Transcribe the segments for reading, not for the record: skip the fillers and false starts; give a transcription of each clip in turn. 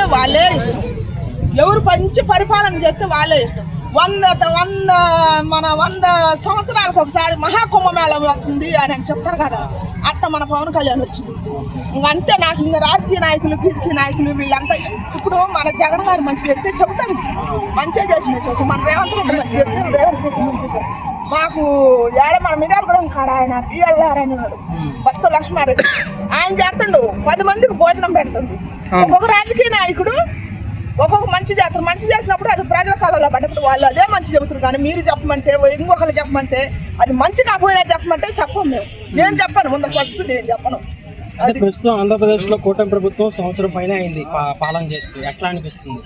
చేస్తే వాళ్ళే ఇష్టం, ఎవరు మంచి పరిపాలన చేస్తే వాళ్ళే ఇష్టం. 100 సంవత్సరాలకు ఒకసారి మహాకుంభమేళ వస్తుంది అని చెప్తారు కదా, అట్ట మన పవన్ కళ్యాణ్ వచ్చింది. ఇంకంతే. నాకు ఇంకా రాజకీయ నాయకులు గీజకీయ నాయకులు వీళ్ళంతా ఇప్పుడు మన జగన్ గారు మంచి చెప్తే చెబుతాను, మంచిగా చేసిన చెబుతాం. మన రేవంత్ రెడ్డి మంచి చెప్తే రేవంత్ రెడ్డి మంచి చెప్తాం. మాకు ఏడ మన మిర్యాలగూడెం కాడ ఆయన పిఎల్ఆర్ అనేవాడు భక్త లక్ష్మారెడ్డి, ఆయన చేస్తుండు 10 మందికి భోజనం పెడుతుంది. ఒక్కొక్క రాజకీయ నాయకుడు ఒక్కొక్క మంచి చేస్తారు. మంచి చేసినప్పుడు అది ప్రజల కాలంలో పడ్డప్పుడు వాళ్ళు అదే మంచి చెబుతారు. కానీ మీరు చెప్పమంటే ఇంకొకరు చెప్పమంటే అది మంచి కాకపోయినా చెప్పమంటే చెప్పం. నేను చెప్పను, ముందు ఫస్ట్ నేను చెప్పను. అది ప్రస్తుతం ఆంధ్రప్రదేశ్ లో కూటమి ప్రభుత్వం సంవత్సరం పైన అయింది పాలన చేస్తూ, ఎట్లా అనిపిస్తుంది?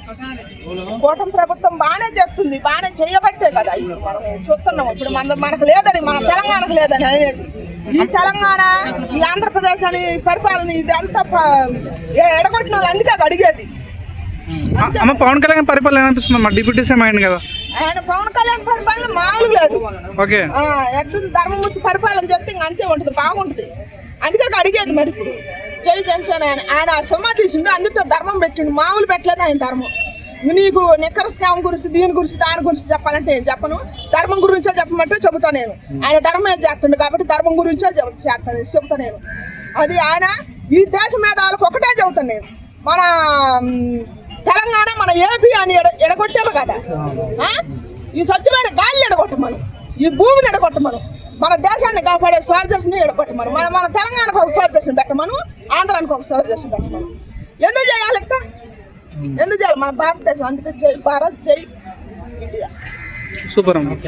కూటమి ప్రభుత్వం బాగానే చేస్తుంది, బాగానే చేయబట్టే కదా ఇప్పుడు మనం చూస్తున్నాం. ఇప్పుడు మనకు లేదని, మన తెలంగాణకు లేదని అనేది ఈ తెలంగాణ ఈ ఆంధ్రప్రదేశ్ అని పరిపాలన ఇదంతా ఎడగొట్టిన వాళ్ళు అందుకే అడిగేది. పవన్ కళ్యాణ్ పరిపాలన అనిపిస్తుంది మా డిప్యూటీ సీఎం అయింది కదా, ఆయన పవన్ కళ్యాణ్ పరిపాలన మామూలు లేదు. ఓకే, ఎట్లుంది ధర్మమూర్తి పరిపాలన చేస్తే ఇంక అంతే ఉంటుంది, బాగుంటుంది. అందుకే అడిగేది. మరి ఇప్పుడు జై జనసేన ఆయన సొమ్మ తీసిండు, అందుతో ధర్మం పెట్టిండు, మామూలు పెట్టలేదు ఆయన ధర్మం. నీకు నిక్కర స్కామ్ గురించి దీని గురించి దాని గురించి చెప్పాలంటే ఏం చెప్పను, ధర్మం గురించే చెప్పమంటే చెబుతా నేను. ఆయన ధర్మం ఏం చేస్తుండు కాబట్టి ధర్మం గురించే చెబుతా నేను. అది ఆయన ఈ దేశం మీద వాళ్ళకి ఒకటే చెబుతాను నేను. మన తెలంగాణ మన ఏపీ అని ఎడగొట్టారు కదా, ఈ స్వచ్ఛమైన గాలిని ఎడగొట్టమను, ఈ భూమిని ఎడగొట్టమను, మన దేశాన్ని కాపాడే సోల్జర్స్ని ఎడగొట్టమను, మన తెలంగాణకు ఒక సోల్జర్స్ని పెట్టమను, ఆంధ్రానికి ఒక సోల్జర్స్ని పెట్టమను. ఎందుకు చేయాలి ఇట్లా? ఎందుకు చేయాలి? మన భారతదేశం అందుకే జై భారత్, జై ఇండియా. సూపర్ అమ్మ.